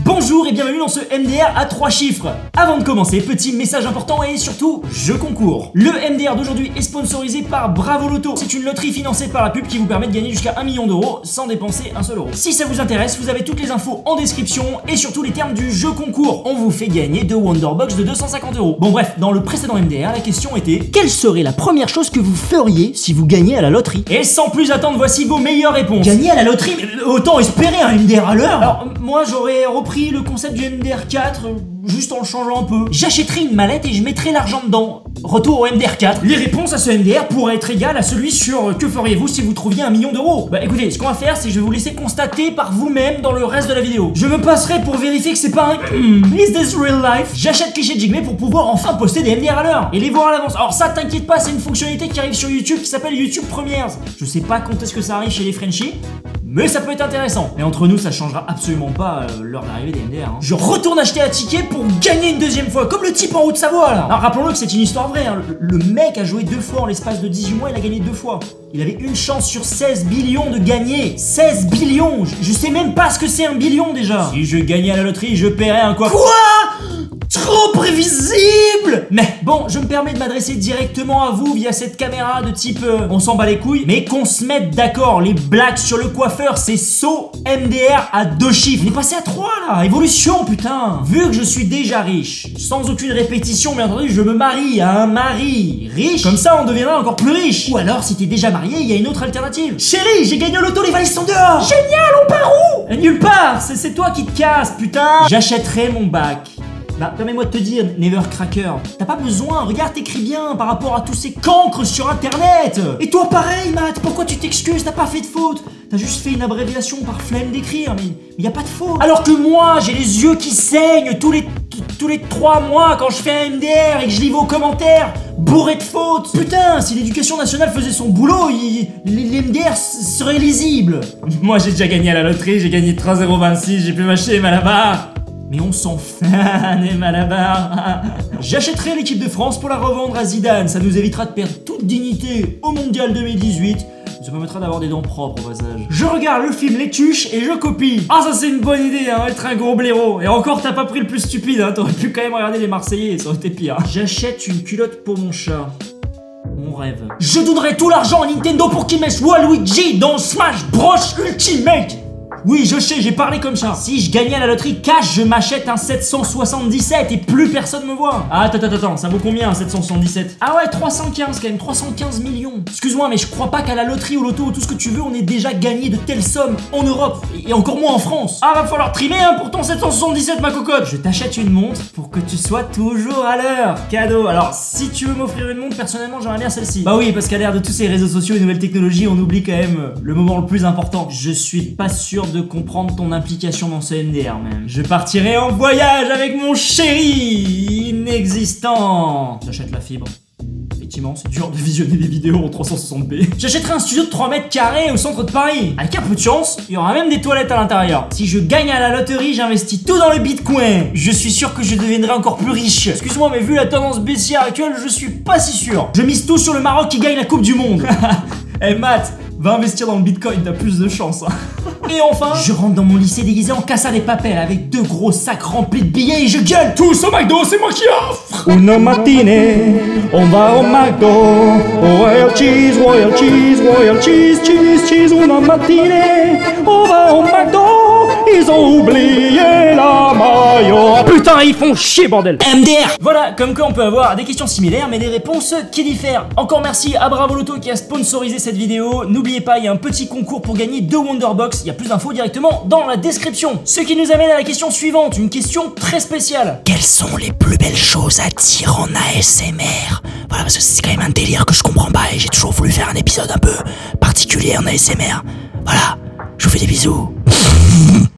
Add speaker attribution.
Speaker 1: Bonjour et bienvenue dans ce MDR à 3 chiffres. Avant de commencer, petit message important et surtout, jeu concours. Le MDR d'aujourd'hui est sponsorisé par Bravo Loto. C'est une loterie financée par la pub qui vous permet de gagner jusqu'à 1 million d'euros sans dépenser un seul euro. Si ça vous intéresse, vous avez toutes les infos en description et surtout les termes du jeu concours. On vous fait gagner 2 Wonderbox de 250 euros. Bon bref, dans le précédent MDR, la question était: quelle serait la première chose que vous feriez si vous gagnez à la loterie? Et sans plus attendre, voici vos meilleures réponses. Gagner à la loterie? Mais autant espérer un MDR à l'heure. Alors moi j'aurais repris le concept du MDR 4, juste en le changeant un peu. J'achèterai une mallette et je mettrai l'argent dedans. Retour au MDR 4. Les réponses à ce MDR pourraient être égales à celui sur que feriez-vous si vous trouviez 1 million d'euros. Bah écoutez, ce qu'on va faire, c'est que je vais vous laisser constater par vous-même dans le reste de la vidéo. Je me passerai pour vérifier que c'est pas un is this real life? J'achète Cliché Jigme pour pouvoir enfin poster des MDR à l'heure et les voir à l'avance. Alors ça, t'inquiète pas, c'est une fonctionnalité qui arrive sur YouTube qui s'appelle YouTube Premières. Je sais pas quand est-ce que ça arrive chez les Frenchies, mais ça peut être intéressant. Et entre nous, ça changera absolument pas l'heure d'arrivée des MDR. Je retourne acheter un ticket pour gagner une deuxième fois, comme le type en Haute-Savoie là. Alors rappelons-le que c'est une histoire vraie. Le mec a joué 2 fois en l'espace de 18 mois, il a gagné 2 fois. Il avait une chance sur 16 billions de gagner. 16 billions. Je sais même pas ce que c'est 1 billion déjà. Si je gagnais à la loterie, je paierais un quoi? Trop prévisible! Mais bon, je me permets de m'adresser directement à vous via cette caméra de type on s'en bat les couilles, mais qu'on se mette d'accord, les blagues sur le coiffeur, c'est saut MDR à 2 chiffres. On est passé à 3 là, évolution putain. Vu que je suis déjà riche, sans aucune répétition, bien entendu, je me marie à un mari riche, comme ça on deviendra encore plus riche. Ou alors, si t'es déjà marié, il y a une autre alternative. Chérie, j'ai gagné au loto, les valises sont dehors! Génial, on part où? Nulle part, c'est toi qui te casses, putain. J'achèterai mon bac. Bah, permets-moi de te dire, Nevercracker, t'as pas besoin, regarde, t'écris bien par rapport à tous ces cancres sur internet. Et toi pareil, Matt, pourquoi tu t'excuses? T'as pas fait de faute. T'as juste fait une abréviation par flemme d'écrire, mais y a pas de faute. Alors que moi, j'ai les yeux qui saignent tous les 3 mois quand je fais un MDR et que je lis vos commentaires bourrés de fautes. Putain, si l'éducation nationale faisait son boulot, les MDR seraient lisibles. Moi, j'ai déjà gagné à la loterie, j'ai gagné 3,26 €, j'ai pu m'acheter les Malabar. Mais on s'en fout, les Malabar. J'achèterai l'équipe de France pour la revendre à Zidane. Ça nous évitera de perdre toute dignité au Mondial 2018. Ça permettra d'avoir des dents propres au passage. Je regarde le film Les Tuches et je copie. Ah, ça c'est une bonne idée, hein, être un gros blaireau. Et encore, t'as pas pris le plus stupide, hein. T'aurais pu quand même regarder les Marseillais, ça aurait été pire. J'achète une culotte pour mon chat. Mon rêve. Je donnerai tout l'argent à Nintendo pour qu'il mette Waluigi dans Smash Bros Ultimate. Oui, je sais, j'ai parlé comme ça. Si je gagnais à la loterie cash, je m'achète un 777 et plus personne me voit. Ah, attends, ça vaut combien un 777? Ah ouais, 315 quand même, 315 millions. Excuse-moi, mais je crois pas qu'à la loterie, au loto ou tout ce que tu veux, on ait déjà gagné de telles sommes en Europe et encore moins en France. Ah, va falloir trimer hein, pour ton 777, ma cocotte. Je t'achète une montre pour que tu sois toujours à l'heure. Cadeau. Alors, si tu veux m'offrir une montre, personnellement, j'aimerais bien celle-ci. Bah oui, parce qu'à l'ère de tous ces réseaux sociaux et nouvelles technologies, on oublie quand même le moment le plus important. Je suis pas sûr de comprendre ton implication dans ce MDR même. Je partirai en voyage avec mon chéri inexistant. J'achète la fibre. Effectivement, c'est dur de visionner des vidéos en 360p. J'achèterai un studio de 3 mètres carrés au centre de Paris. Avec un peu de chance, il y aura même des toilettes à l'intérieur. Si je gagne à la loterie, j'investis tout dans le bitcoin. Je suis sûr que je deviendrai encore plus riche. Excuse-moi, mais vu la tendance baissière actuelle, je suis pas si sûr. Je mise tout sur le Maroc qui gagne la Coupe du Monde. Eh hey, Matt, va investir dans le bitcoin, t'as plus de chance. Hein. Et enfin, je rentre dans mon lycée déguisé en Casa de Papel avec 2 gros sacs remplis de billets et je gueule. Tous au McDo, c'est moi qui offre.
Speaker 2: Una matinée, on va au McDo. Royal cheese, royal cheese, royal cheese, cheese, cheese. Una matinée, on va au McDo. Ils ont oublié la maillot.
Speaker 1: Putain, ils font chier, bordel. MDR. Voilà, comme quoi on peut avoir des questions similaires mais des réponses qui diffèrent. Encore merci à Bravo Loto qui a sponsorisé cette vidéo. N'oubliez pas, il y a un petit concours pour gagner 2 Wonderbox. Il y a plus d'infos directement dans la description. Ce qui nous amène à la question suivante, une question très spéciale. Quelles sont les plus belles choses à dire en ASMR? Voilà, parce que c'est quand même un délire que je comprends pas et j'ai toujours voulu faire un épisode un peu particulier en ASMR. Voilà, je vous fais des bisous.